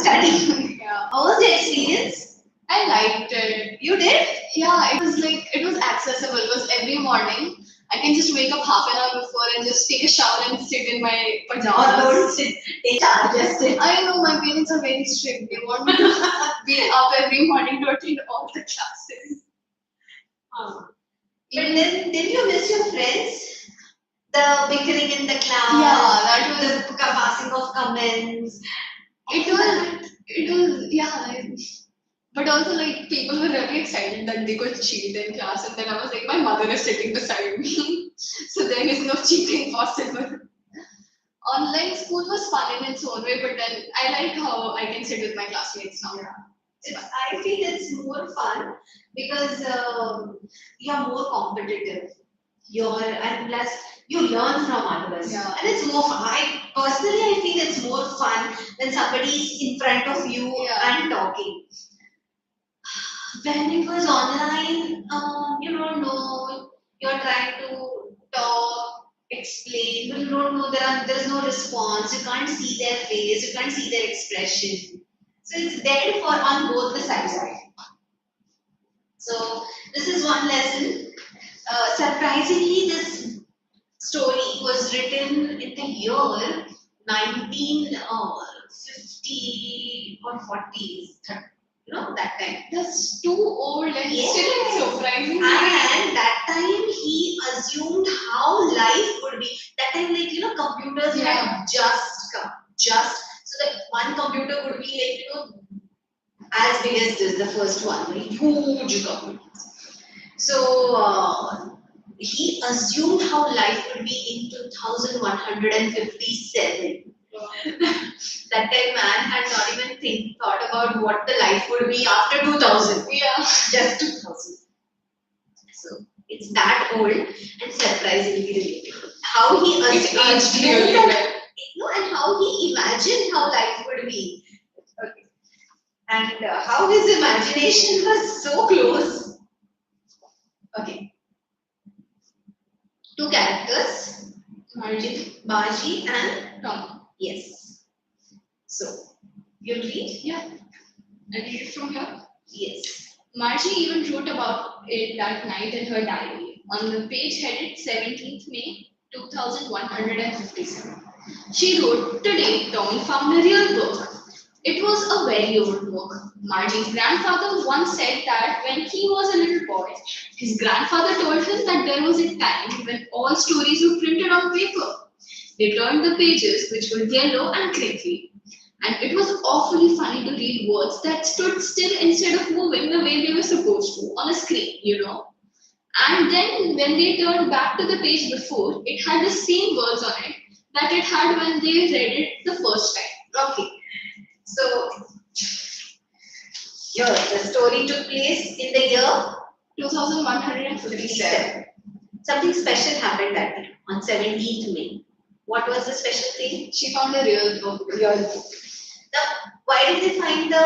study. Yeah. How was the experience? I liked it. You did? Yeah, it was accessible. It was every morning. I can just wake up half an hour before and just take a shower and sit in my pajamas. Don't sit, take charge, just sit. I know my parents are very strict. They want me to be up every morning to attend all the classes. But then, did you miss your friends? The bickering in the class. Yeah, that was the passing of comments. it was yeah. But also, like, people were really excited that they could cheat in class, and then I was like, my mother is sitting beside me, so there is no cheating possible. Online school was fun in its own way, but then I like how I can sit with my classmates now. I feel it's more fun because you're more competitive. And plus you learn from others. Yeah. And it's more fun. I feel it's more fun when somebody is in front of you and talking. When it was online, you don't know, you're trying to talk, explain, but you don't know, there is no response, you can't see their face, you can't see their expression. So it's dead on both the sides. So this is one lesson. Surprisingly, this story was written in the year 1950 or 40s. You know, that time. That's too old and still surprising. And that time he assumed how life would be. That time, like, computers had just come. So that one computer would be like, as big as this, the first one, like huge computer. So he assumed how life would be in 2157. That time man had not even thought about what the life would be after 2000. Yeah. Just 2000. So it's that old and surprisingly relatable. How he assumed really well. And how he imagined how life would be. Okay. And how his imagination was so close. Okay. 2 characters, Margie and Tom. Yes. So, you'll read? Yeah. I read it from here. Yes. Margie even wrote about it that night in her diary on the page headed 17th May 2157. She wrote, "Today Tom found a real book. It was a very old book. Margie's grandfather once said that when he was a little boy, his grandfather told him that there was a time when all stories were printed on paper. They turned the pages, which were yellow and crinkly. And it was awfully funny to read words that stood still instead of moving the way they were supposed to on a screen, And then when they turned back to the page before, it had the same words on it that it had when they read it the first time." Okay. So, the story took place in the year 2157. Something special happened that day on 17th May. What was the special thing? She found a real book. Why did they find the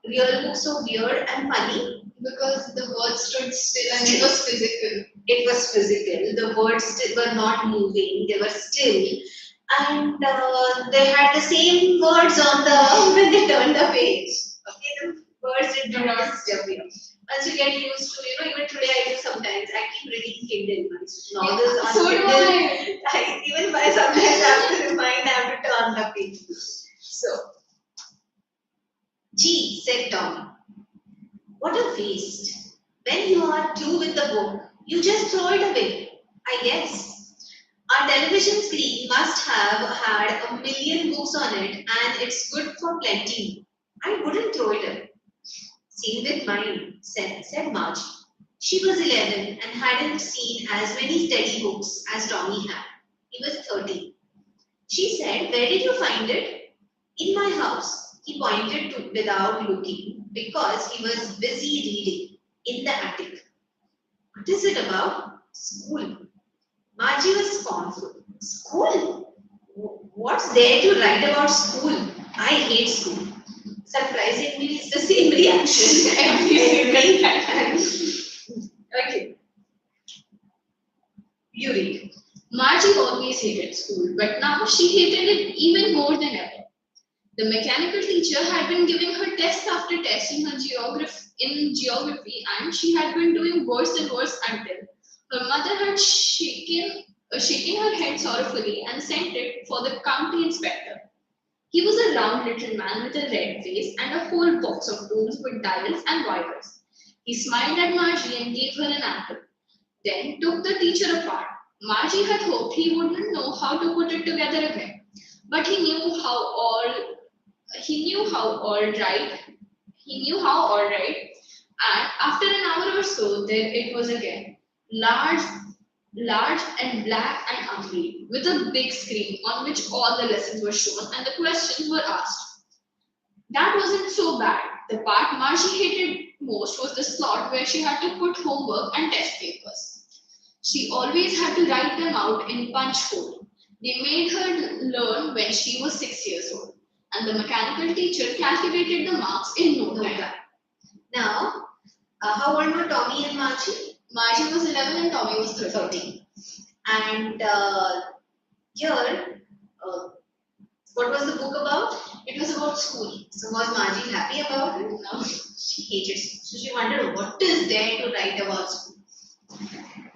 real book so weird and funny? Because the words stood still and it was physical. It was physical. The words were not moving. They were still. And they had the same words on when they turned the page. Okay, the words did not disappear. Once you get used to, even today I do sometimes. I keep reading Kindle novels on so Kindle. Do I. Even by sometimes I have to remind, I have to turn the page. So, "Gee," said Tommy, "what a waste. When you are through with the book, you just throw it away, I guess. Our television screen must have had 1 million books on it and it's good for plenty. I wouldn't throw it away." "Same with mine," said Margie. She was 11 and hadn't seen as many steady books as Tommy had. He was 13. She said, "Where did you find it?" "In my house," he pointed to without looking because he was busy reading. "In the attic." "What is it about?" "School." Margie was scornful. "School? What's there to write about school? I hate school." Surprisingly, it's the same reaction every single time. Okay. You read. Margie always hated school, but now she hated it even more than ever. The mechanical teacher had been giving her test after test in geography, and she had been doing worse and worse until her mother had shaken her head sorrowfully and sent it for the county inspector. He was a round little man with a red face and a whole box of tools with dials and wires. He smiled at Margie and gave her an apple, then took the teacher apart. Margie had hoped he wouldn't know how to put it together again, but he knew how all right. He knew how all right. And after an hour or so, there it was again, large, large and black and ugly, with a big screen on which all the lessons were shown and the questions were asked. That wasn't so bad. The part Margie hated most was the slot where she had to put homework and test papers. She always had to write them out in punch code. They made her learn when she was 6 years old, and the mechanical teacher calculated the marks in no time. Now, how old were Tommy and Margie? Margie was 11 and Tommy was 13. 13. And here, what was the book about? It was about school. So was Margie happy about it? No. She hated school. So she wondered what is there to write about school.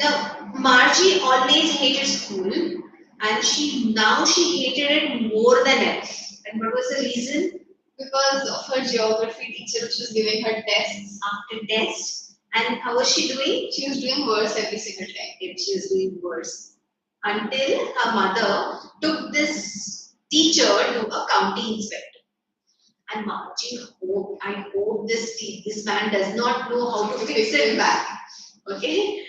Now, Margie always hated school, and she hated it more than ever. And what was the reason? Because of her geography teacher, which was giving her tests. After tests. And how was she doing? She was doing worse every single time. She was doing worse. Until her mother took this teacher to a county inspector. And Margie hoped, I hope this man does not know how to fix it back. Okay?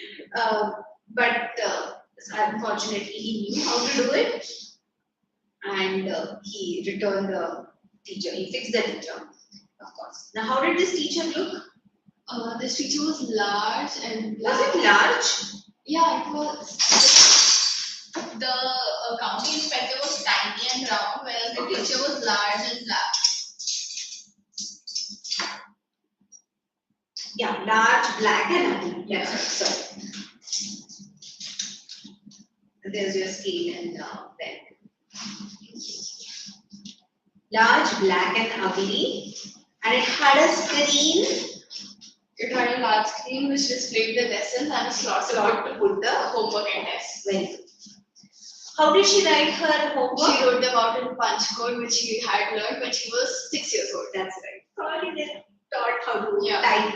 But unfortunately, he knew how to do it. And he returned the teacher. He fixed the teacher, of course. Now, how did this teacher look? This teacher was large and black. Was it large? Yeah, it was. The county inspector was tiny and round, whereas the teacher was large and black. Yeah, large, black, and ugly. That's right. Sorry. There's your scale and pen. Large, black, and ugly, and it had a screen. It had a large screen which displayed the lessons and a slot to put the homework and tests. Very good. How did she write her homework? She wrote them out in punch code, which she had learned when she was 6 years old. That's right. Probably they taught how to Yeah. type.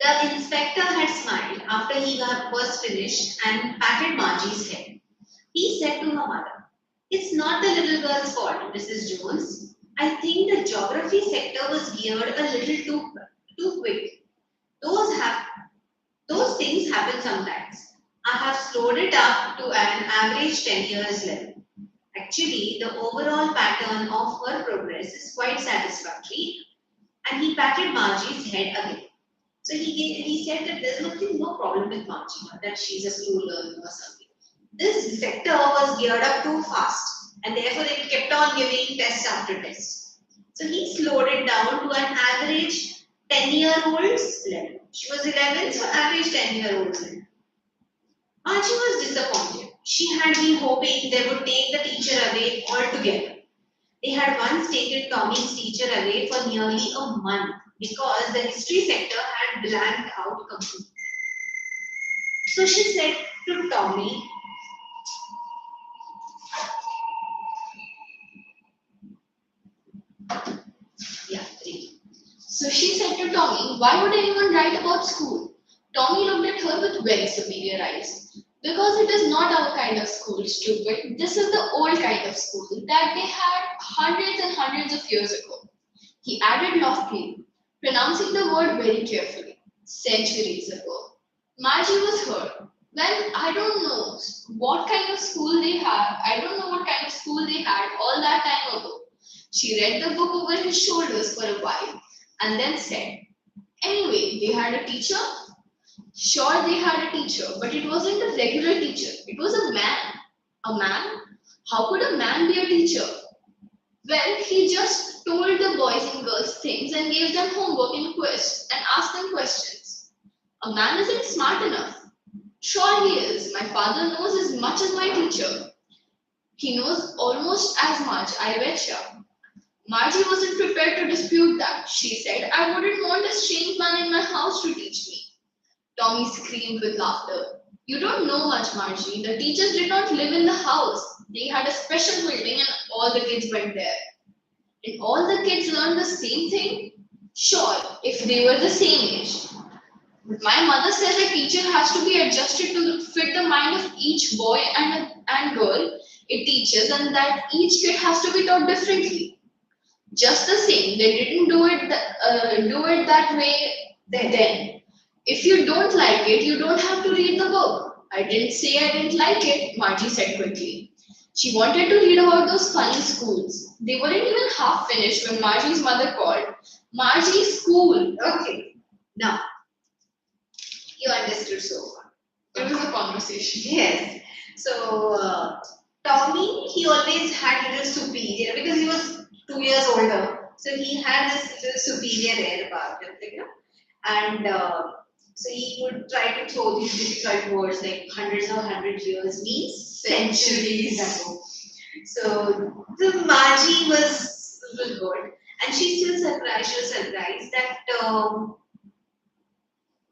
The inspector had smiled after he was finished and patted Margie's head. He said to her mother, "It's not the little girl's fault, Mrs. Jones. I think the geography sector was geared a little too quick. Those things happen sometimes. I have slowed it up to an average 10 years level. Actually, the overall pattern of her progress is quite satisfactory." And he patted Margie's head again. So he said that there's no problem with Margie, that she's a slow learner or something. This sector was geared up too fast, and therefore it kept on giving test after test. So he slowed it down to an average 10-year-old's level. She was 11, so average 10-year-old's level. Margie was disappointed. She had been hoping they would take the teacher away altogether. They had once taken Tommy's teacher away for nearly a month because the history sector had blanked out completely. So she said to Tommy, So she said to Tommy, "Why would anyone write about school?" Tommy looked at her with very superior eyes. "Because it is not our kind of school, stupid. This is the old kind of school that they had hundreds and hundreds of years ago." He added loftily, pronouncing the word very carefully. "Centuries ago." Margie was hurt. "Well, I don't know what kind of school they had. I don't know what kind of school they had all that time ago." She read the book over his shoulders for a while and then said, "Anyway, they had a teacher?" "Sure, they had a teacher, but it wasn't a regular teacher. It was a man." "A man? How could a man be a teacher?" "Well, he just told the boys and girls things and gave them homework and quiz and asked them questions." "A man isn't smart enough." "Sure he is. My father knows as much as my teacher." He knows almost as much, I betcha. Margie wasn't prepared to dispute that. She said, I wouldn't want a strange man in my house to teach me. Tommy screamed with laughter. You don't know much, Margie. The teachers did not live in the house. They had a special building and all the kids went there. And all the kids learned the same thing? Sure, if they were the same age. But my mother says a teacher has to be adjusted to fit the mind of each boy and girl it teaches, and that each kid has to be taught differently. Just the same, they didn't do it that way then. If you don't like it, you don't have to read the book. I didn't say I didn't like it, Margie said quickly. She wanted to read about those funny schools. They weren't even half finished when Margie's mother called. Margie's school. Okay. Now, you understood so far. It was a conversation. Yes. So, Tommy, he always had little superior because he was 2 years older. So he had this little superior air about him, and so he would try to throw these difficult words like hundreds or 100 years means centuries ago. So the Margie was a little good, and she still surprised. She was surprised that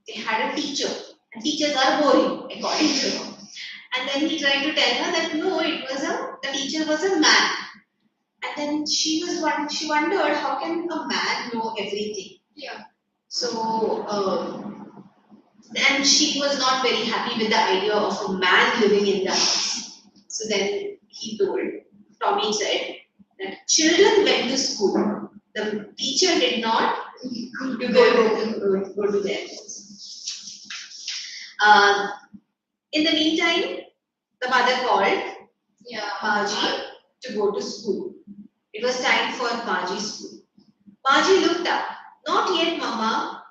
they had a teacher, and teachers are boring according to her. And then he tried to tell her that no, the teacher was a man. And then she wondered how can a man know everything. Yeah. So and she was not very happy with the idea of a man living in the house. So then Tommy said that children went to school. The teacher did not go to their house. In the meantime, the mother called Margie to go to school. It was time for Margie's school. Margie looked up. Not yet, Mama.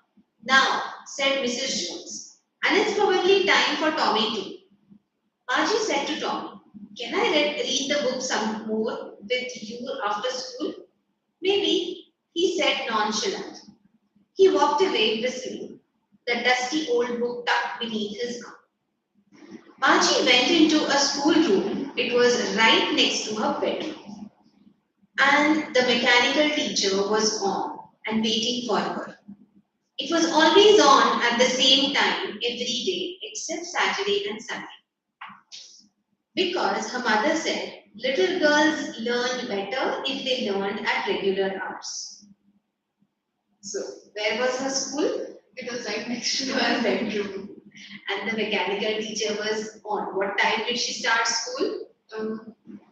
Now, said Mrs. Jones. And it's probably time for Tommy too. Margie said to Tommy, can I read the book some more with you after school? Maybe, he said nonchalant. He walked away whistling, the dusty old book tucked beneath his arm. Margie went into a schoolroom. It was right next to her bedroom. And the mechanical teacher was on and waiting for her. It was always on at the same time every day except Saturday and Sunday. Because her mother said little girls learn better if they learned at regular hours. So, where was her school? It was right next to her bedroom. And the mechanical teacher was on. What time did she start school?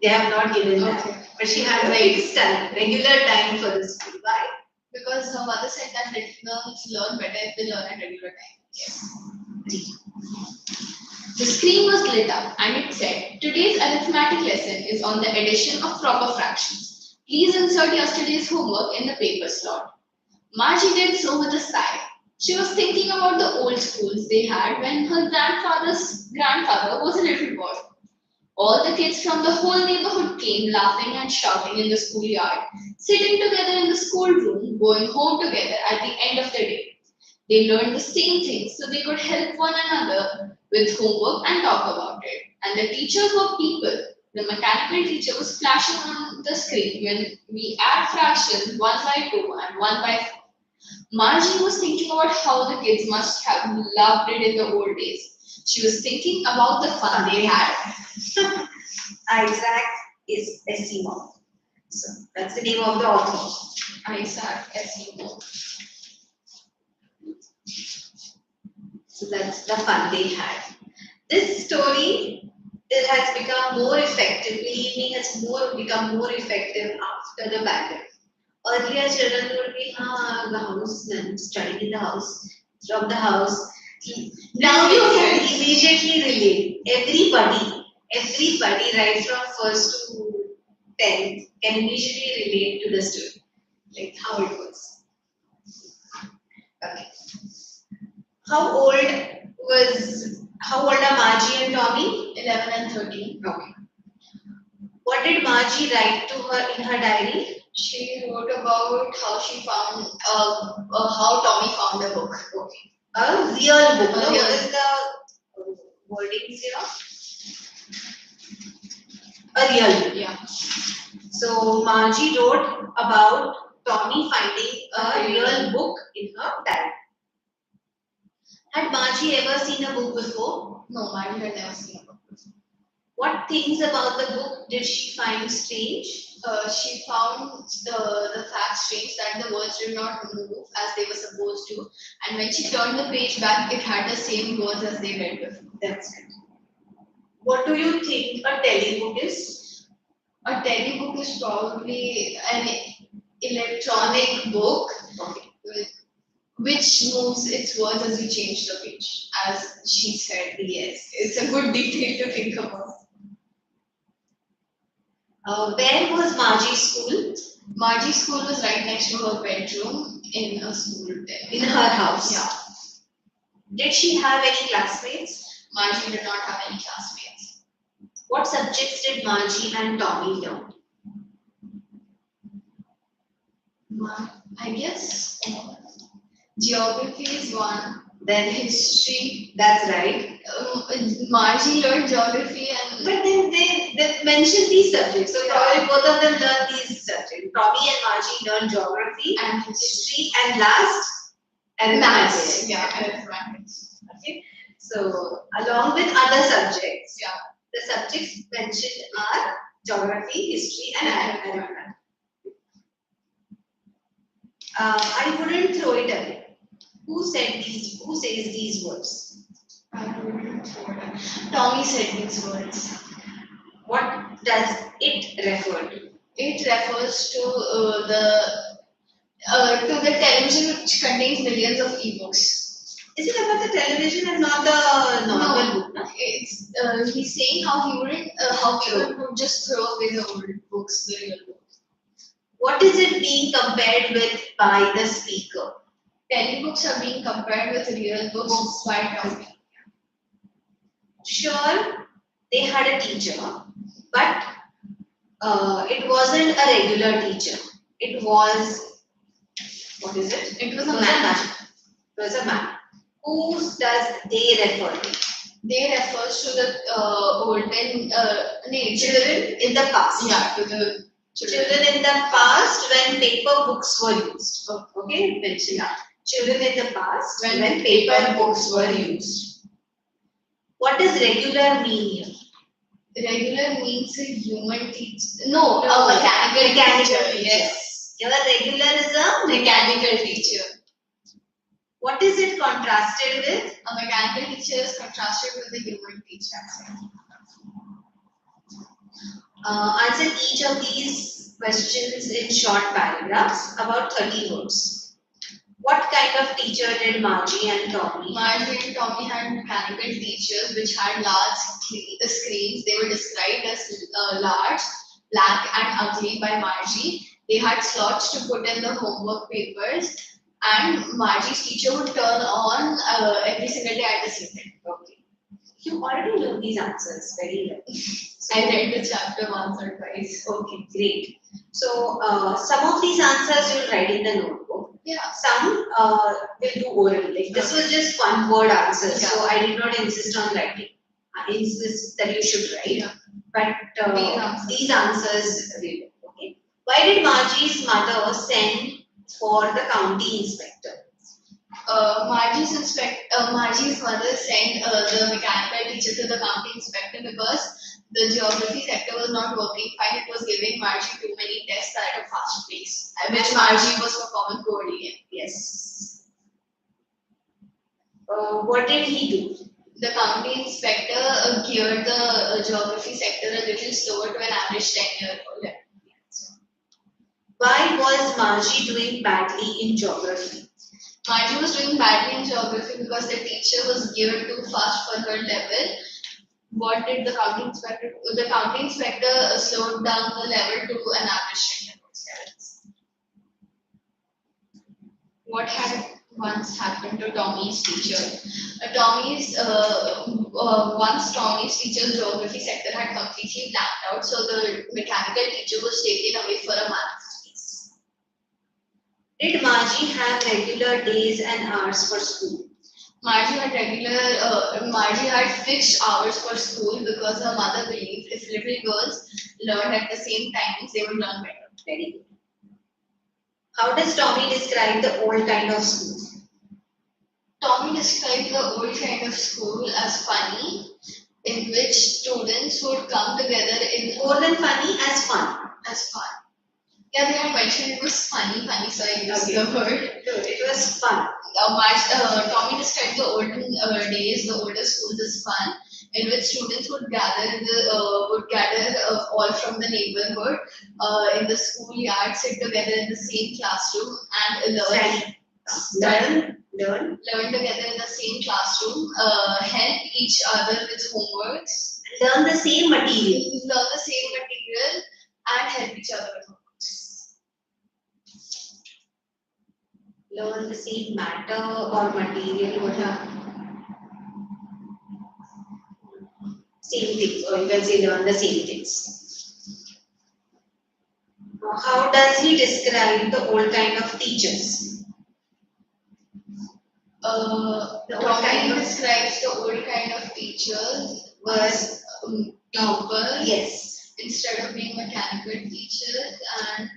They have not given that. But she had a fixed time, regular time for the school. Why? Because her mother said that little girls learn better if they learn at regular time. Yes. The screen was lit up and it said, today's arithmetic lesson is on the addition of proper fractions. Please insert yesterday's homework in the paper slot. Margie did so with a sigh. She was thinking about the old schools they had when her grandfather was a little boy. All the kids from the whole neighborhood came laughing and shouting in the schoolyard, sitting together in the schoolroom, going home together at the end of the day. They learned the same things so they could help one another with homework and talk about it. And the teachers were people. The mechanical teacher was flashing on the screen when we add fractions 1 by 2 and 1 by 4. Margie was thinking about how the kids must have loved it in the old days. She was thinking about the fun they had. Isaac is Asimov. So that's the name of the author. Isaac Asimov. So that's the fun they had. This story has become more effective. Believe me, has become more effective after the pandemic. Earlier, children would be the house and studying in the house, from the house. Now you can immediately relate. Everybody, right from first to 10th, can immediately relate to the story, like how it was. Okay. How old are Margie and Tommy? 11 and 13. Okay. What did Margie write to her in her diary? She wrote about how she found, how Tommy found a book. Okay. A real book. What is the wordings here? A real book. Yeah. So Margie wrote about Tommy finding a real book in her diary. Had Margie ever seen a book before? No, Margie had never seen a book before. What things about the book did she find strange? She found the fact strange that the words did not move as they were supposed to, and when she turned the page back, it had the same words as they read before. That's it. What do you think a telebook is? A telebook is probably an electronic book which moves its words as you change the page, as she said. Yes. It's a good detail to think about. Where was Margie's school? Margie's school was right next to her bedroom in a school there. In her house? Yeah. Did she have any classmates? Margie did not have any classmates. What subjects did Margie and Tommy learn? I guess geography is one. Then History. That's right. Margie learned geography and. But then they mentioned these subjects, so probably both of them learned these subjects. Tommy and Margie learned geography and history, and last maths. Yeah, arithmetic. Okay. So along with other subjects, yeah, the subjects mentioned are geography, history, and arithmetic. I wouldn't throw it away. Who says these words? Tommy said these words. What does it refer to? It refers to the television which contains millions of ebooks. Is it about the television and not the normal book? No? It's he's saying how he wouldn't how people would just throw away the old books, the real books. What is it being compared with by the speaker? Telebooks are being compared with real books by Tommy. Sure, they had a teacher, but it wasn't a regular teacher. It was, what is it? It was a man. It was a man. Who does they refer to? They refers to the olden children in the past. Yeah, to the children in the past when paper books were used. Okay, mention that. Children in the past when paper books were used. What does regular mean here? Regular means a human teacher. No, a mechanical teacher. Yes. Your regular is a mechanical teacher. What is it contrasted with? A mechanical teacher is contrasted with a human teacher. Answer each of these questions in short paragraphs, about 30 words. What kind of teacher did Margie and Tommy? Margie and Tommy had mechanical teachers which had large screens. They were described as large, black, and ugly by Margie. They had slots to put in the homework papers, and Margie's teacher would turn on every single day at the same time. Okay. You already know these answers very well. I read the chapter once or twice. Okay, great. So some of these answers you'll write in the notebook. Yeah. Some will do oral. Like this was just one word answer, yeah. So I did not insist on writing. I insist that you should write. Yeah. But these answers really. Okay. Why did Margie's mother send for the county inspector? Margie's mother sent the mechanical teacher to the county inspector because the geography sector was not working fine. It was giving Margie too many tests at a fast pace, which Margie was performing poorly in. Yes. What did he do? The county inspector geared the geography sector a little slower to an average 10-year-old. Why was Margie doing badly in geography? Margie was doing badly in geography because the teacher was geared too fast for her level. What did the county inspector do? The county inspector slowed down the level to an average 10-year-old. What had once happened to Tommy's teacher? Once Tommy's teacher's geography sector had completely blacked out, so the mechanical teacher was taken away for a month. Did Margie have regular days and hours for school? Margie had fixed hours for school because her mother believed if little girls learned at the same times, they would learn better. Very good. How does Tommy describe the old kind of school? Tommy described the old kind of school as funny, in which students would come together in More than funny, as fun. as fun. Yeah, they had mentioned it was funny, so I used the word. Good. It was fun. Tommy described the olden days, the older schools as fun, in which students would gather all from the neighborhood in the schoolyard, sit together in the same classroom, and learn together in the same classroom, help each other with homeworks, Learn the same material. and help each other with homeworks. Learn the same matter or material. Same things, or you can say learn the same things. How does he describe the old kind of teachers? Tommy describes the old kind of teachers was people. Yes. Instead of being mechanical teachers, and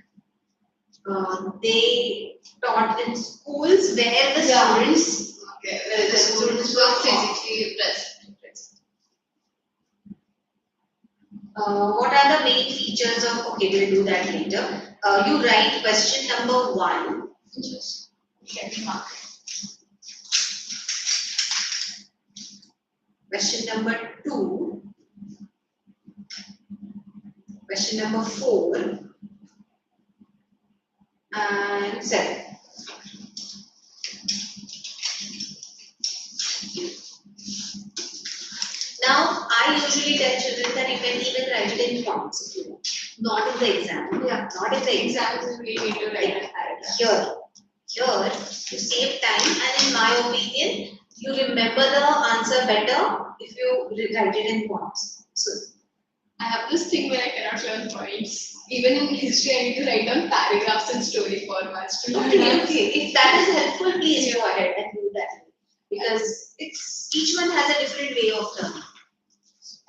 they taught in schools where the students where the students were physically present. What are the main features of, okay, we'll do that later. You write question number 1. Just let me mark it. Question number 2. Question number 4. And 7. Now, I usually tell children that you can even write it in points if you want. Not in the exam. Yeah, not in the exam. We need to write it. Here, you save time, and in my opinion, you remember the answer better if you write it in points. So, I have this thing where I cannot learn points. Even in history, I need to write down paragraphs and story formats to learn. Okay. If that is helpful, please go ahead and do that. Because each one has a different way of learning.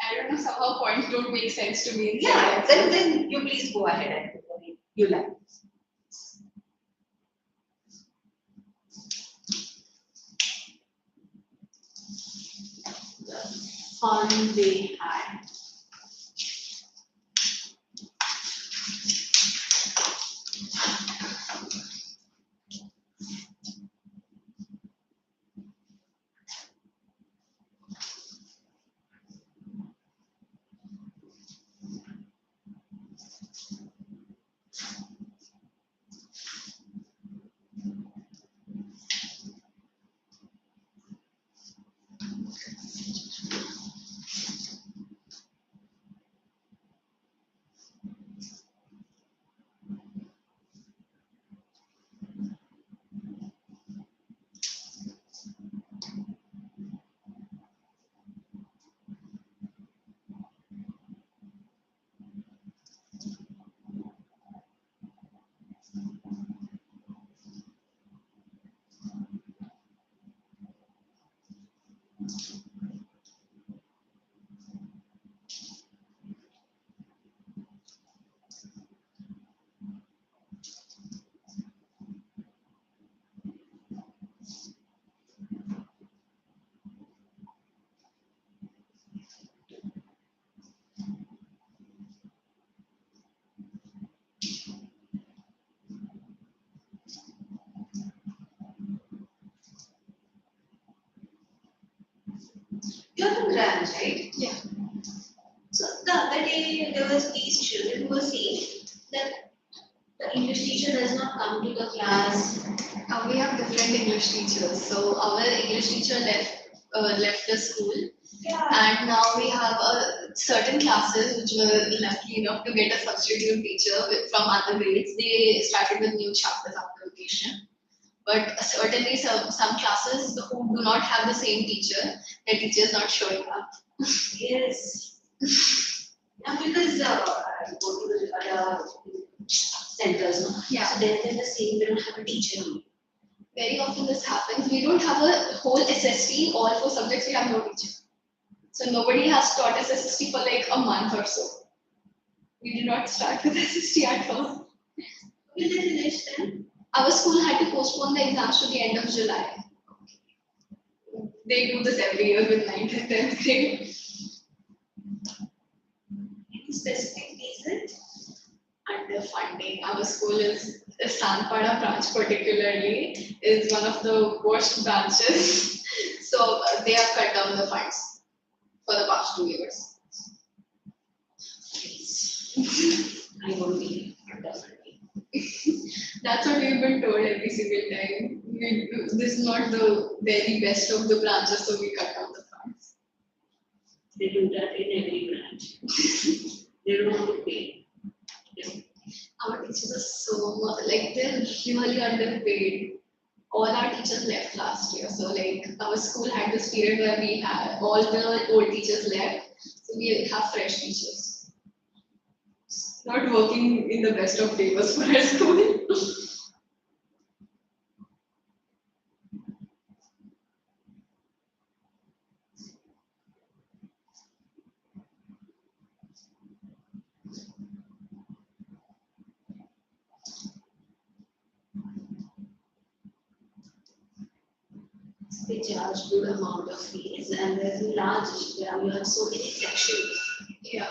I don't know, somehow points don't make sense to me. Yeah, then you please go ahead and do the way you like. The fun they had. You're from Grant, right? Yeah. So the other day there was these children who were saying that the English teacher does not come to the class. We have different English teachers. So our English teacher left the school, and now we have certain classes which were lucky enough to get a substitute teacher from other grades. They started with new chapters after vacation. But certainly some classes who do not have the same teacher, their teacher is not showing up. Yes. Yeah, because I go to the other centers, no? Yeah. So they're the same, they don't have a teacher only. Very often this happens. We don't have a whole SST, all four subjects, we have no teacher. So nobody has taught us SST for like a month or so. We did not start with SST at all. Will they finish then? Our school had to postpone the exams to the end of July. They do this every year with 9th and 10th grade. Any specific reason? Underfunding. Our school is Sanpada branch particularly is one of the worst branches. So they have cut down the funds for the past 2 years. I won't be underfunding. That's what we've been told every single time. This is not the very best of the branches, so we cut down the funds. They do that in every branch. They don't want to pay. Our teachers are so much, like they're really underpaid. All our teachers left last year, so like our school had this period where we had all the old teachers left, so we have fresh teachers. Not working in the best of favors for our school. They charge good amount of fees and there's a large, you have so many sections. Yeah.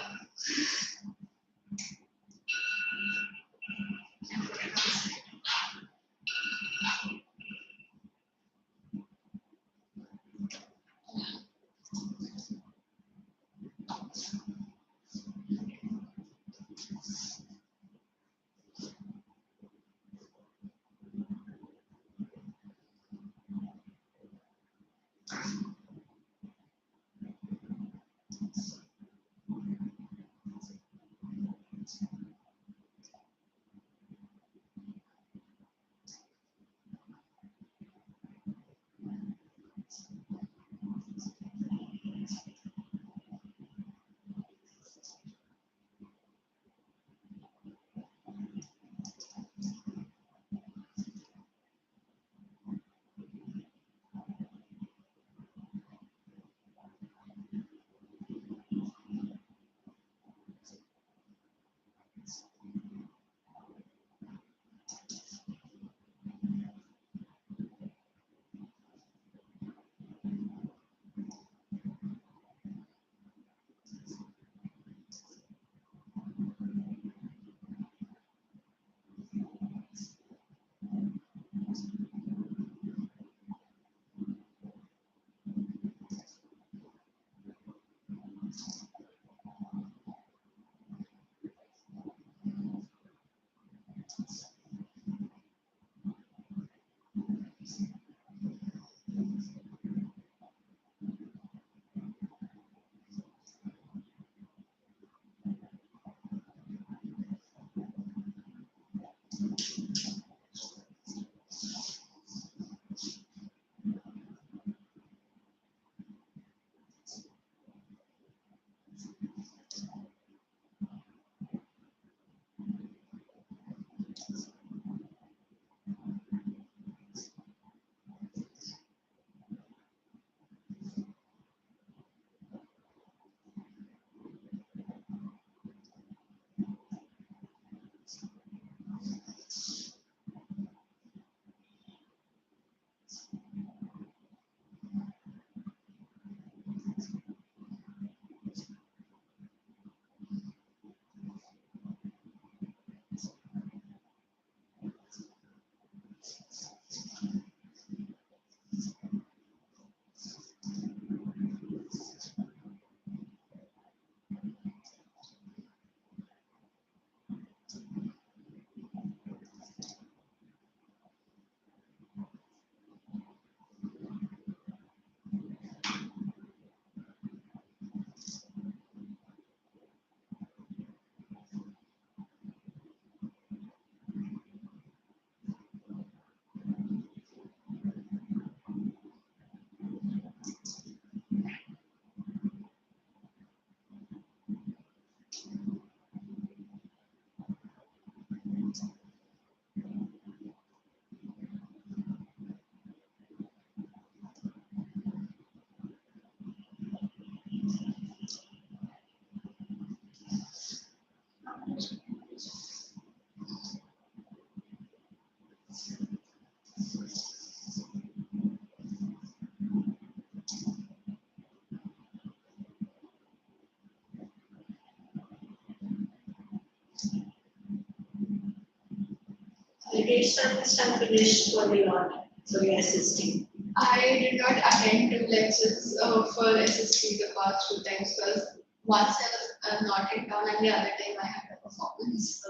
Great stuff this time finished what we got. So we are assisting. I did not attend two lectures for SST the past two times because once I was not in town and the other time I had a performance.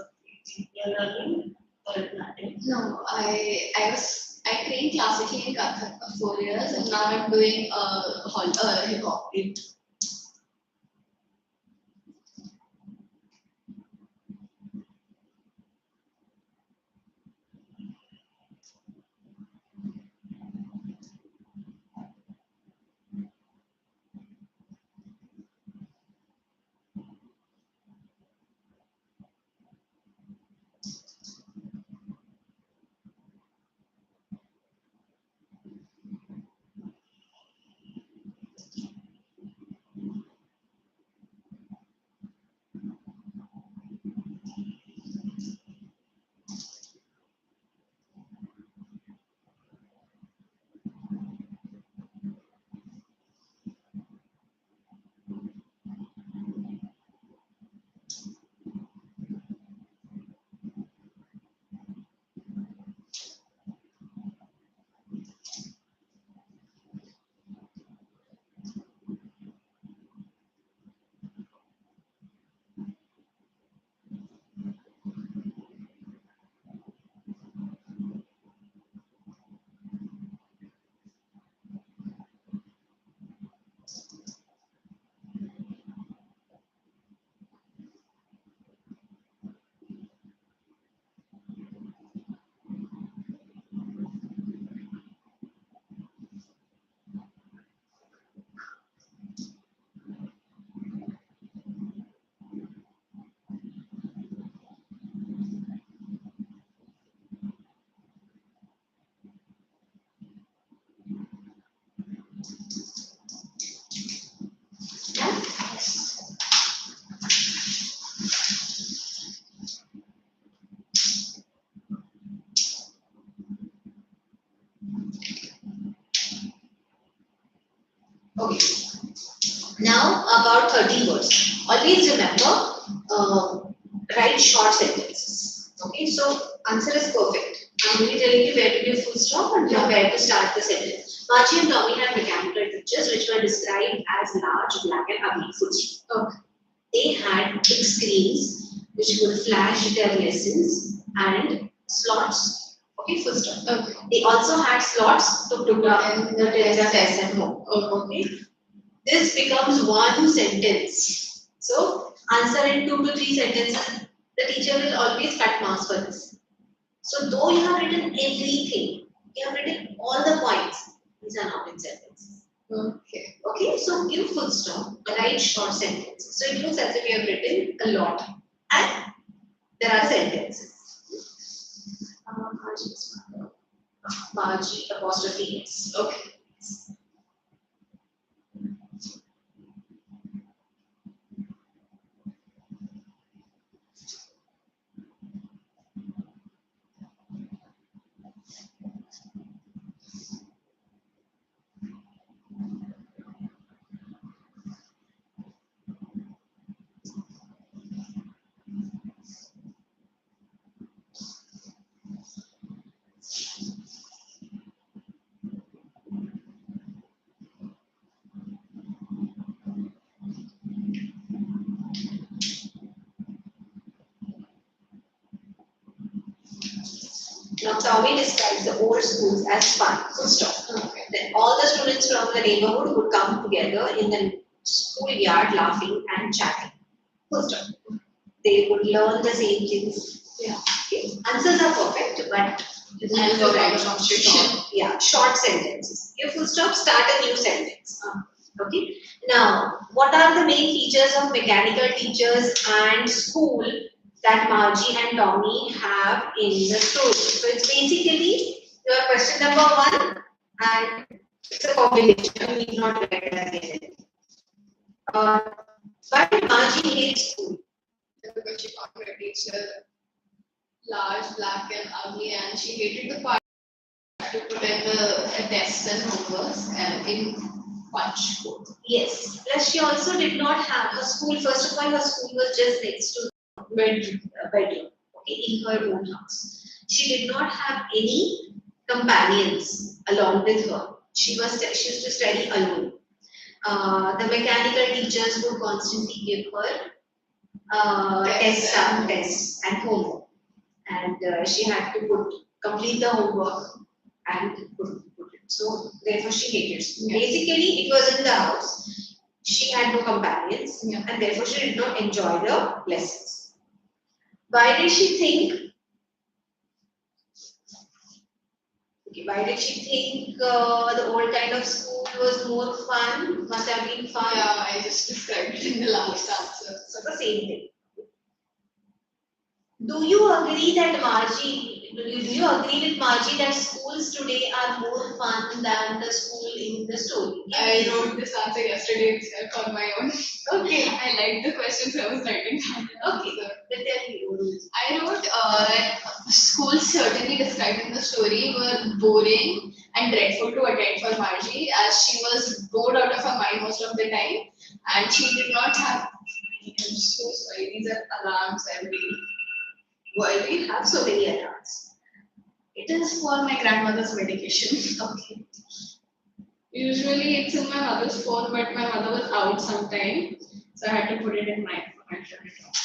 You're learning Bharatanatyam. No, I trained classically in Kathak for 4 years and now I'm doing hip hop. Okay. Now about 30 words. Always remember, write short sentences. Okay, so answer is perfect. I'm only telling you where to give full stop and where to start the sentence. Margie and Tommy had mechanical teachers which were described as large, black and ugly. Full stop. Okay. They had big screens which would flash their lessons and slots. Okay, full stop. Okay. They also had slots to put down the test at home. Okay. This becomes one sentence. So answer in 2 to 3 sentences. The teacher will always cut marks for this. So though you have written everything, you have written all the points. These are not in sentences. Okay. Okay, so give full stop, write short sentences. So it looks as if you have written a lot. And there are sentences. Margie apostrophe S. Okay. Now, Tommy describes the old schools as fun. Full stop. Okay. Then all the students from the neighborhood would come together in the schoolyard laughing and chatting. Full stop. They would learn the same things. Yeah. Okay. Answers are perfect, but you need to write short sentences. Give full stop, start a new sentence. Okay. Now, what are the main features of mechanical teachers and school that Margie and Tommy have in the story? So it's basically your question number 1, and it's a combination. You need not write it as anything. Why did Margie hate school? Because she found her teacher large, black, and ugly, and she hated the part to put in the tests and homeworks and in punch code. Yes. Plus, she also did not have her school. First of all, her school was just next to bedroom, okay, in her own house. She did not have any companions along with her. She used to study alone. The mechanical teachers would constantly give her tests and homework, and she had to complete the homework and put it. So therefore, she hated school. Yeah. Basically, it was in the house. She had no companions, Yeah. and therefore she did not enjoy the lessons. Why did she think? Okay, why did she think the old kind of school was more fun? Must have been fun. Yeah, I just described it in the last answer. So the same thing. Do you agree that Margie? Do you agree with Margie that schools today are more fun than the school in the story? I wrote this answer yesterday itself on my own. Okay. I liked the questions I was writing down. Okay. Then tell me. I wrote that schools certainly described in the story were boring and dreadful to attend for Margie, as she was bored out of her mind most of the time, and she did not have. I'm so sorry. These are alarms every day. Why do you have so many alarms? It is for my grandmother's medication. Okay. Usually it's in my mother's phone, but my mother was out sometime, so I had to put it in my phone and turn it off.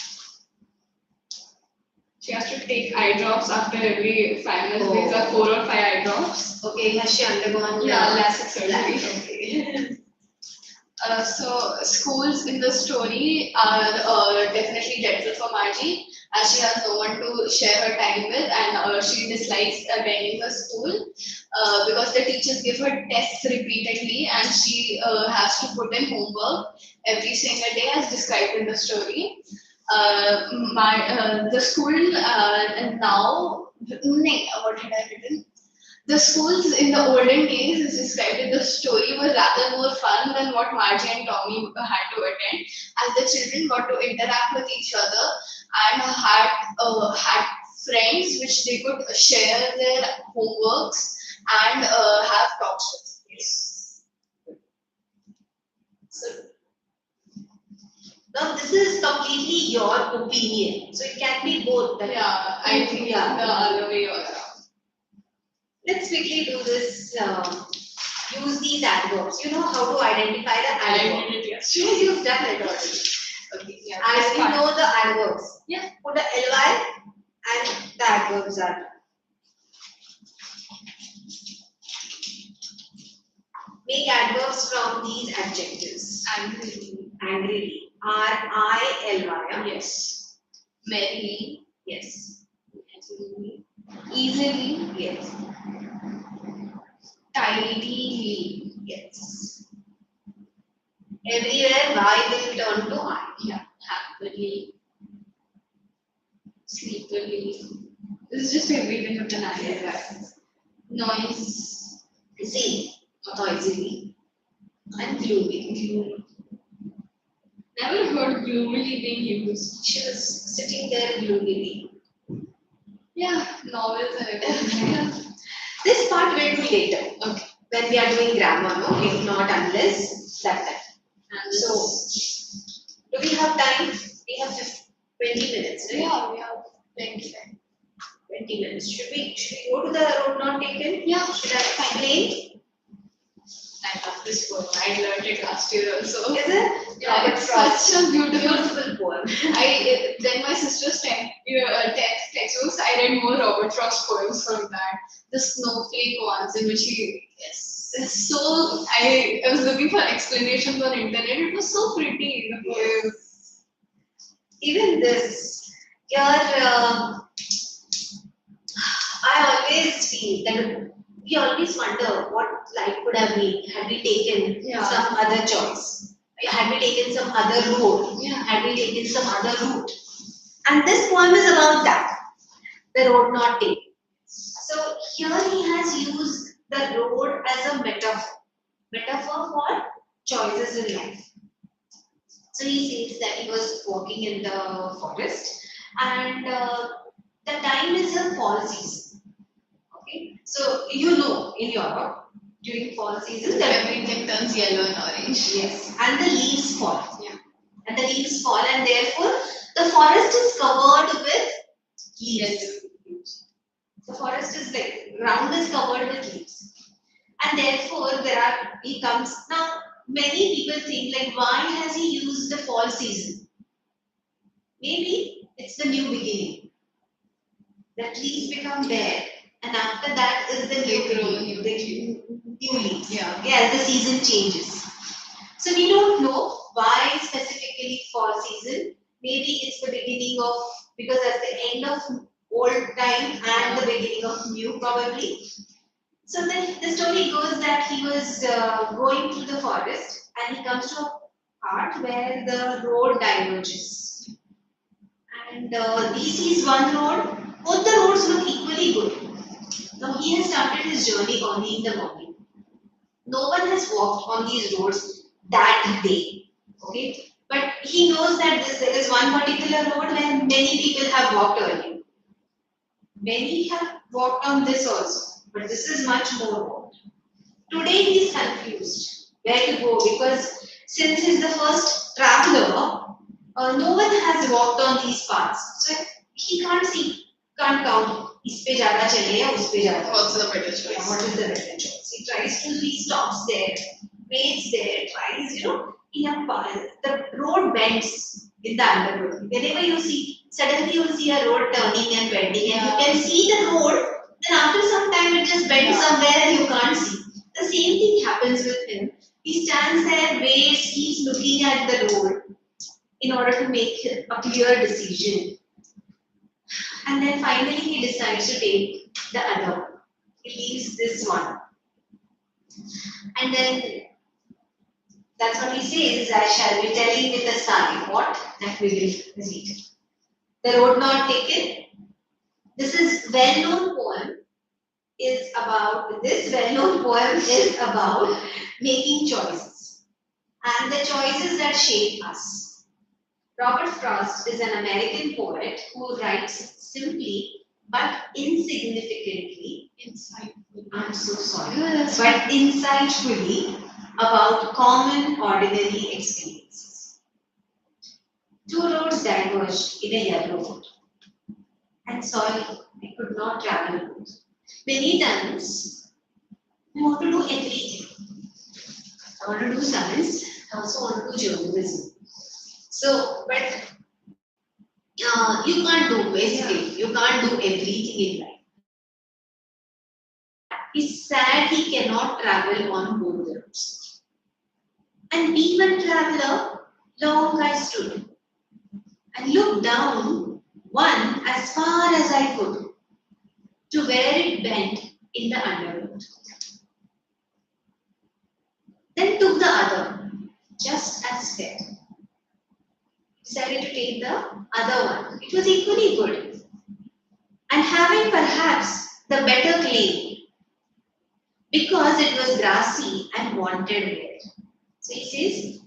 She has to take eye drops after every 5 minutes. These are 4 or 5 eye drops. Okay, has she undergone LASIK surgery? Okay. So schools in the story are definitely dreadful for Margie, as she has no one to share her time with, and she dislikes attending the school because the teachers give her tests repeatedly, and she has to put in homework every single day, as described in the story. The school now, what had I written? The schools in the olden days, as described in the story, were rather more fun than what Margie and Tommy had to attend, as the children got to interact with each other and had friends which they could share their homeworks and have talks with. Yes. So now this is completely your opinion. So it can be both. Yeah, I think the other way around. Let's quickly do this. Use these adverbs. You know how to identify the adverb. I did it Yes, yesterday. you've done it already. Okay, yeah. And you know the adverbs. Yeah. Put the ly and the adverbs are done. Make adverbs from these adjectives. Angrily. Angrily. R-I-L-Y. Yes. Merrily. Yes. Easily. Yes. Tidily. Yes. Everywhere Y will turn to I. Yeah. Happily. Sleepily. This is just everything with an I. Noise. See, noisily and gloomy. Never heard gloomily being used. She was sitting there gloomily. Yeah, novels and everything. This part we'll do later. Okay. When we are doing grammar, no? If not unless that time. And So, do we have time? We have 20 minutes, right? yeah, we have plenty time. 20 minutes. Should we go to the road not taken? Yeah. Should I explain? I love this poem. I learned it last year also. Is it? Yeah, Robert it's Frost. such a beautiful. poem. Then my sister's 10th textbooks, I read more Robert Frost poems from that. The snowflake ones in which he, yes, it's so. I was looking for explanations on internet. It was so pretty. The poem. Even this, here, I always feel that we always wonder what life could have been had we taken Yeah. some other choice. Had we taken some other road. Yeah. Had we taken some other route. And this poem is about that. The road not taken. So here he has used the road as a metaphor. Metaphor for choices in life. So he says that he was walking in the forest and the time is the fall season. Okay, so you know in Europe during fall season Everything turns yellow and orange. yes, and the leaves fall. Yeah. And the leaves fall, and therefore the forest is covered with leaves. The forest is like ground is covered with leaves, and therefore he comes now. Many people think like, why has he used the fall season? Maybe it's the new beginning. The trees become bare, and after that is the new beginning, the new leaves. Yeah. Okay, as the season changes. So we don't know why specifically fall season. Maybe it's the beginning of, because that's the end of old time and the beginning of new probably. So then the story goes that he was going through the forest and he comes to a part where the road diverges. And he sees one road, both the roads look equally good. Now he has started his journey early in the morning. No one has walked on these roads that day. Okay, but he knows that there is one particular road where many people have walked earlier. Many have walked on this also, but this is much more walked. Today he is confused where to go because since he is the first traveler, no one has walked on these paths. So he can't see, can't count. इस पे ज़्यादा चले या उस पे ज़्यादा. What's the better choice? Yeah, what is the better choice? He tries to, he stops there, waits there, tries, in a path. The road bends in the undergrowth. Whenever you see, suddenly you will see a road turning and bending, and you can see the road. Then after some time, it just bends somewhere and you can't see. The same thing happens with him. He stands there, waits, keeps looking at the road in order to make a clear decision. And then finally he decides to take the other one. He leaves this one. And then that's what he says, I shall be telling with a sigh what that we will read. The road not taken. This well-known poem is about making choices. And the choices that shape us. Robert Frost is an American poet who writes simply but insignificantly, Insightful. I'm so sorry, but insightfully about common ordinary experiences. Two roads diverged in a yellow road. And sorry, I could not travel both. Many times, I want to do everything. I want to do science, I also want to do journalism. So, but you can't do basically, you can't do everything in life. He's sad he cannot travel on both the roads. And being a traveler, long I stood and looked down one as far as I could to where it bent in the undergrowth. Then took the other, just as fair. Decided to take the other one. It was equally good. And having perhaps the better claim because it was grassy and wanted wear. So he says,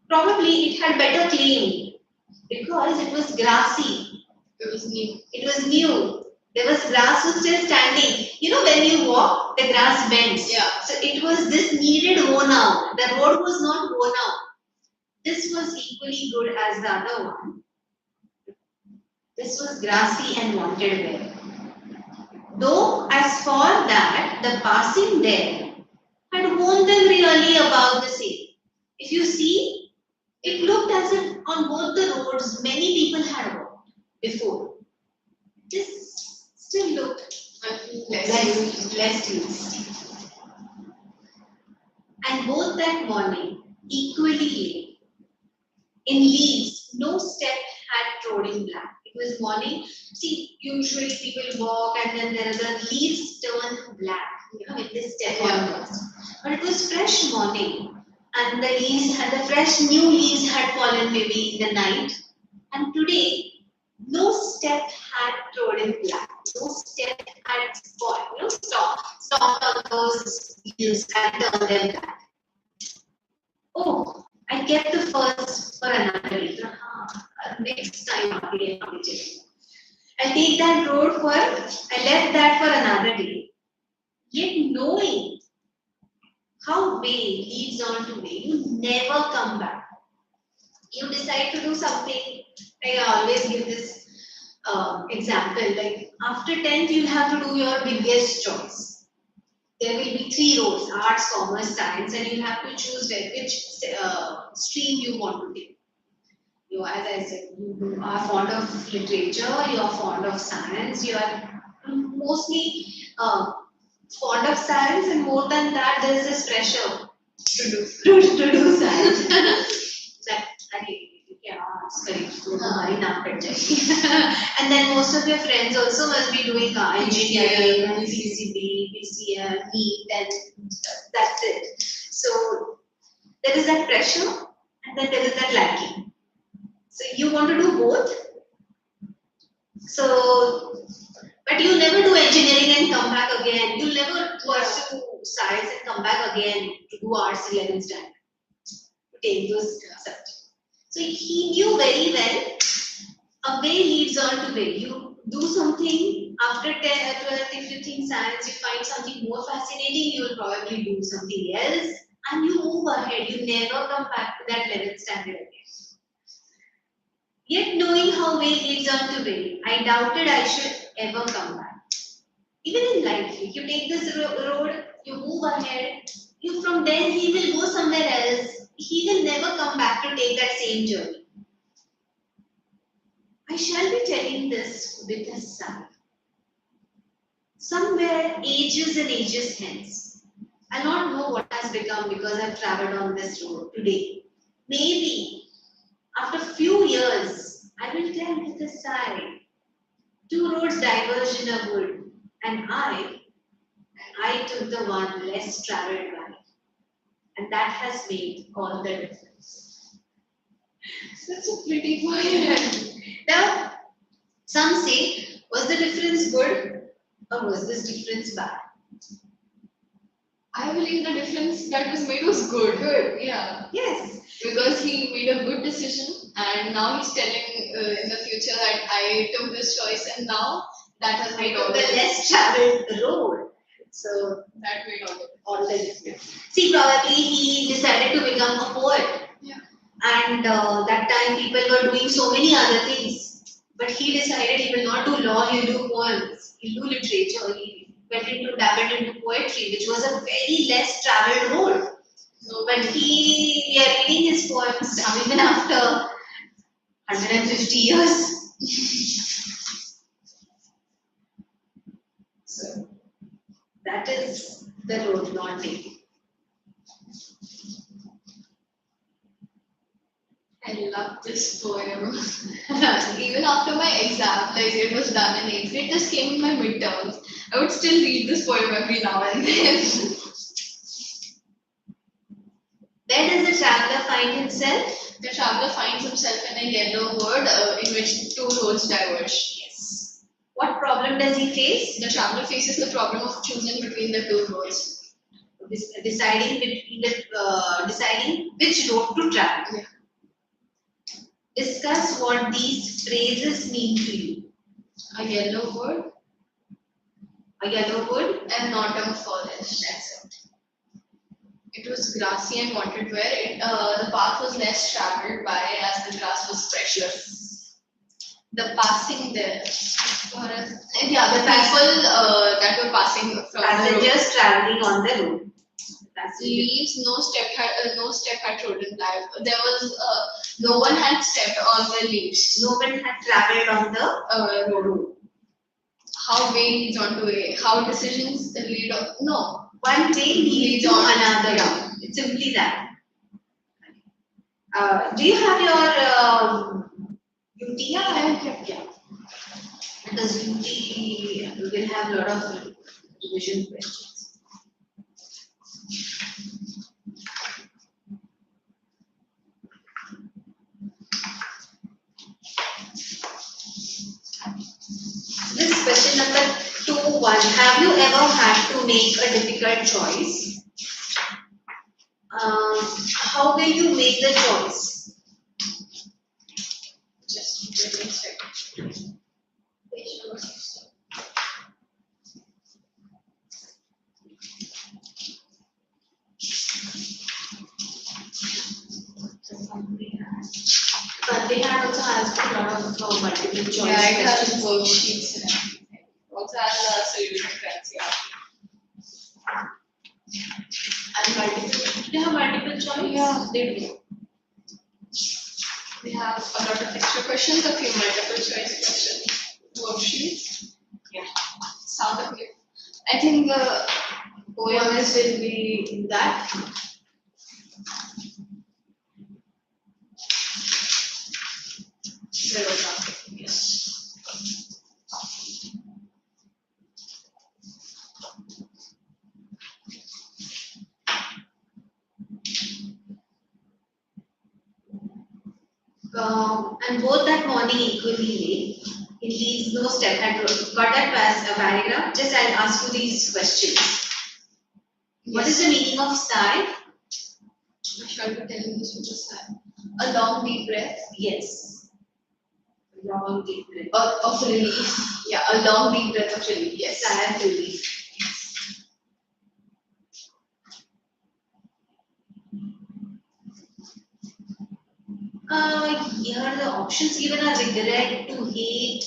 probably it had better claim because it was grassy. It was new. It was new. There was grass was still standing. When you walk, the grass bends. Yeah. So it was this needed worn out. The road was not worn out. This was equally good as the other one. This was grassy and wanted wear. Though as for that, the passing there had worn them really about the same. If you see, it looked as if on both the roads many people had walked before. This still looked less used. And both that morning equally late. In leaves, no step had trodden black. It was morning. See, usually people walk and then the leaves turn black, when they step on those. But it was fresh morning, and the fresh new leaves had fallen maybe in the night. And today, no step had trodden black. No step had stomped on those leaves and turned them black. Oh, I kept the first for another reason. Next time, I'll take that road for, I left that for another day. Yet knowing how way leads on to way, you never come back. You decide to do something. I always give this example. Like after 10th, you'll have to do your biggest choice. There will be three roads: arts, commerce, science, and you'll have to choose which stream you want to take. You, as I said, you are fond of literature, you are fond of science, you are mostly fond of science, and more than that, there is this pressure to do science. that yeah, तो हमारी नाम cut जाएगी. And then most of your friends also must be doing engineering, PCB, PCM, NEET, and that's it. So there is that pressure, and then there is that lacking. So you want to do both. So, but you never do engineering and come back again. You never pursue science and come back again to do arts 11th standard to take those subjects. So he knew very well a way leads on to way. You do something after 10 or 12th, if you think science, you find something more fascinating, you will probably do something else and you move ahead. You never come back to that 11th standard again. Yet knowing how way leads on to way, I doubted I should ever come back. Even in life, if you take this road, you move ahead, you from then he will go somewhere else. He will never come back to take that same journey. I shall be telling this with a sigh. Somewhere, ages and ages hence, I'll not know what has become because I've traveled on this road today. Maybe after few years, I will tell with a sigh. Two roads diverged in a wood, and I took the one less traveled by. And that has made all the difference. That's a pretty poem. Now, some say, was the difference good or was this difference bad? I believe the difference that was made was good. Good. Yeah. Yes. Because he made a good decision, and now he's telling in the future that I took this choice, and now that has made all the less traveled road. So that made all the difference. See, probably he decided to become a poet. Yeah. And that time people were doing so many other things. But he decided he will not do law, he'll do poems, he'll do literature. He went into dabbled into poetry, which was a very less traveled road. So when we are reading his poems even after 150 years. So that is the road not taken. I love this poem. Even after my exam, like it was done in 8th grade, just came in my midterms. I would still read this poem every now and then. Where does the traveler find himself? The traveler finds himself in a yellow wood in which two roads diverge. Yes. What problem does he face? The traveler faces the problem of choosing between the two roads. Deciding which road to travel. Yeah. Discuss what these phrases mean to you. A yellow wood, and not a forest. That's it. It was grassy and wanted where the path was less traveled by as the grass was fresher. The passing there. Yeah, the people that were passing from passengers traveling on the road. Leaves, no step had trodden life. There was no one had stepped on the leaves. No one had traveled on the road. How way leads on to way. How decisions lead on. No. One way leads to another. Yeah. It's simply that. Do you have your UT? Yeah. Because UT will have a lot of revision questions. This question number 2-1. Have you ever had to make a difficult choice? How will you make the choice? Just give me a second. of multiple choice Yeah, it has questions. worksheets and everything. Also has survey friends, yeah. And multiple, they have multiple choice? Yeah, they do. We have a lot of extra questions, a few multiple choice questions, worksheets. Yeah. Sound okay. I think the Poems will be in that. there was something. Yes. And both that morning equally late. It leaves no step had got that paragraph. Just I'll ask you these questions. What is the meaning of sigh? I shall be telling this with a sigh. A long deep breath. Yes. Long deep breath. Of relief. Yeah, a long deep breath of relief. Yes. Sigh of relief. Here the options given are regret, to hate.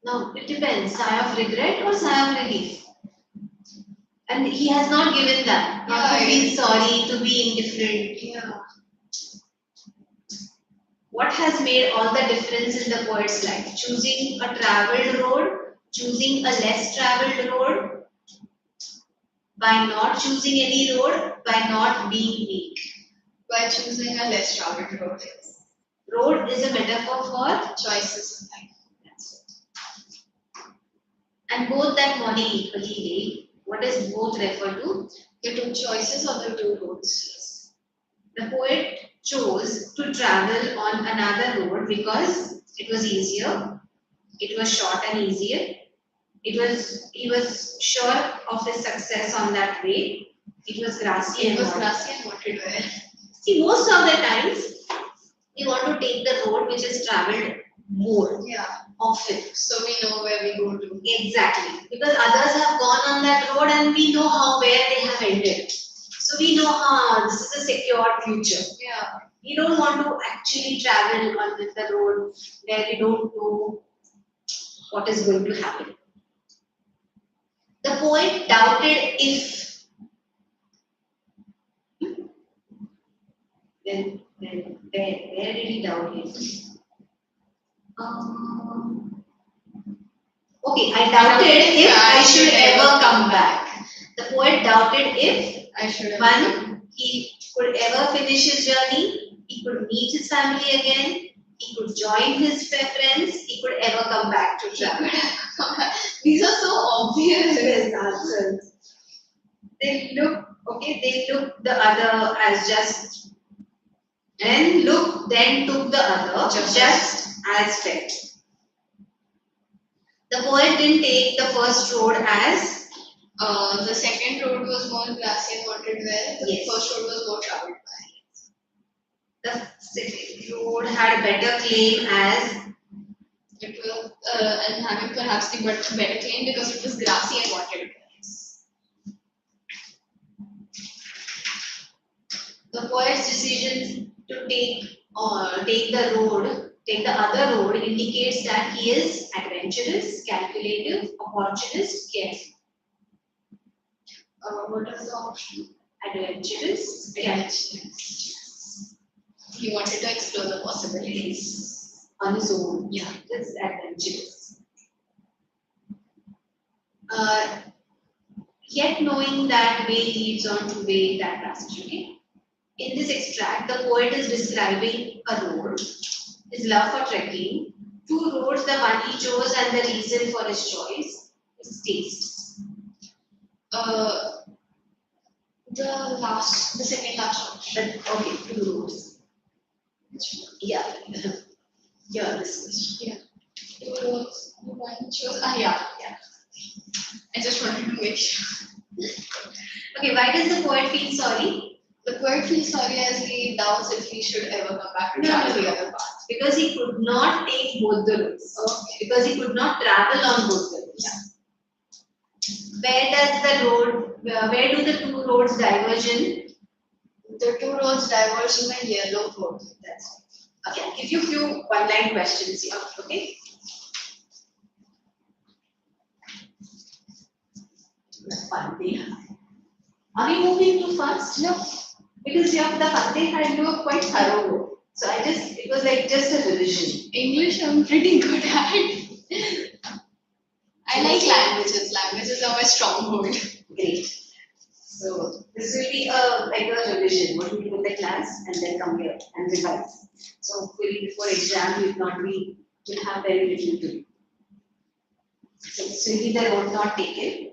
Now it depends. Sigh of regret or sigh of relief. And he has not given that. Not to feel sorry, to be indifferent. Yeah. What has made all the difference in the poet's life? Choosing a traveled road, choosing a less traveled road, by not choosing any road, by not being weak. By choosing a less traveled road. Road is a metaphor for Choices in life. that's it. And both that morning equally late. What does both refer to? The two choices or the two roads? Yes. The poet chose to travel on another road because it was easier, it was short and easier. He was sure of his success on that way. It was grassy and watered. Grassy and watered well. See, most of the times we want to take the road which is traveled more Yeah. often. So we know where we go to. Exactly. Because others have gone on that road and we know where they have ended. So we know this is a secure future. Yeah. We don't want to actually travel on the road where we don't know what is going to happen. The poet doubted if. Then where did he doubt if? Okay, I doubted if I should ever come back. The poet doubted if I should one, he could ever finish his journey, he could meet his family again, he could join his friends, he could ever come back to travel. These are so obvious. Answers. They look the other as just, and look then took the other just as fair. The poet didn't take the first road as the second road was more grassy and watered well. The first road was more traveled by. The second road had a better claim as it was and having perhaps the better claim because it was grassy and watered. The poet's decision to take the other road indicates that he is adventurous, calculative, opportunist, careful. What is the option? Adventurous, Adventurous. He wanted to explore the possibilities on his own. Yeah, that's adventurous. Yet knowing that way leads on to way that passage. Okay. In this extract, the poet is describing a road, his love for trekking, two roads, the one he chose and the reason for his choice, his taste. The second last option. Okay, two roads. Yeah. Yeah, this question. Yeah. Two roads, the one he chose. Yeah. I just wanted to make sure. Okay, why does the poet feel sorry? The poet feels sorry as he doubts if he should ever come back to travel the other path. Because he could not take both the roads. Okay. Because he could not travel on both the roads. Yeah. Where do the two roads diverge in? The two roads diverge in a yellow road. That's Okay, I'll give you a few one-line questions here. Okay. Fun. Are we moving too fast? No. Because you have the Fateh and you were quite thorough. So it was like just a revision. English I'm pretty good at. I like languages. Languages are my stronghold. Great. So this will be like a revision. What we do with the class and then come here and revise. So hopefully before exam you'll have very little to do. So this will be the road not taken.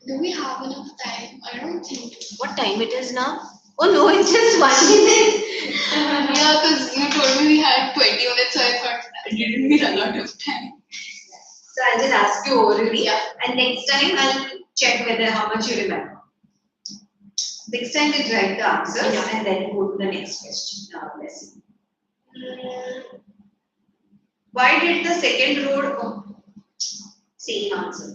Do we have enough time? I don't think. What time it is now? Oh no, it's just 1 minute. Yeah, because you told me we had 20 minutes, so I thought it didn't need a lot of time. So I'll just ask you orally. Yeah. And next time I'll check whether how much you remember. Next time we'll write the answers and then go to the next question. Lesson. Why did the second road? Oh, same answer.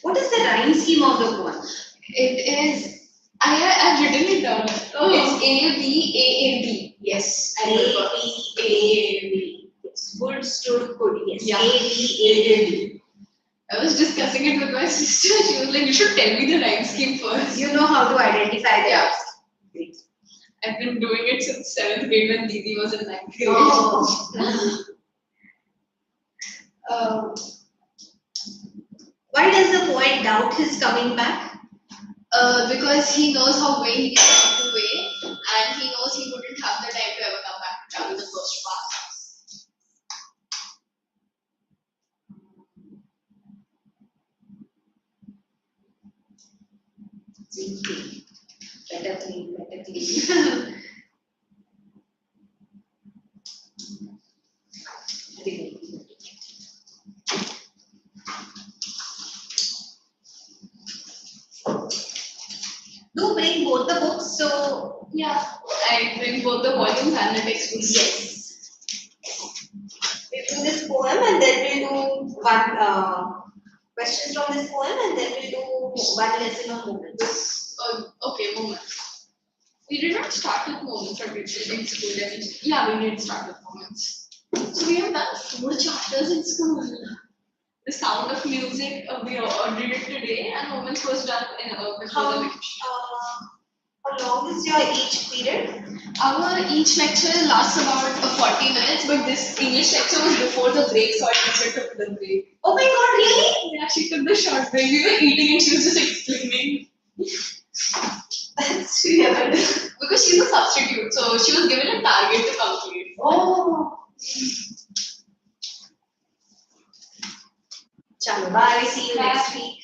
What is the rhyme scheme of the poem? It is. I've written it down. Oh. It's A-B-A-A-B. Yes. I remember. A-B-A-B. It's good stood good. Yes. Yeah. A-B-A-B. I was discussing it with my sister. She was like, "You should tell me the rhyme scheme first." You know how to identify the Yeah. Great. I've been doing it since 7th grade when Didi was in 9th grade. Oh. Why does the poet doubt his coming back? Because he knows how way he can get away, and he knows he wouldn't have the time to ever come back to travel the first part. Better clean. Do bring both the books, so Yeah, I bring both the volumes and the textbooks. yes. We'll do this poem and then we'll do one questions from this poem and then we'll do one lesson on moments. Okay, moments. We did not start with moments or did we in school? Yeah, we did start with moments. So we have done 4 chapters in school. The Sound of Music, we did it today, and moments was done before the vacation. How long is your each period? Our each lecture lasts about 40 minutes, but this English lecture was before the break, so our teacher took the break. Oh my god, really? Yeah, she took the short break. We were eating and she was just explaining. That's weird. Because she's a substitute, so she was given a target to complete. Oh. Chalo, bye. See you next week.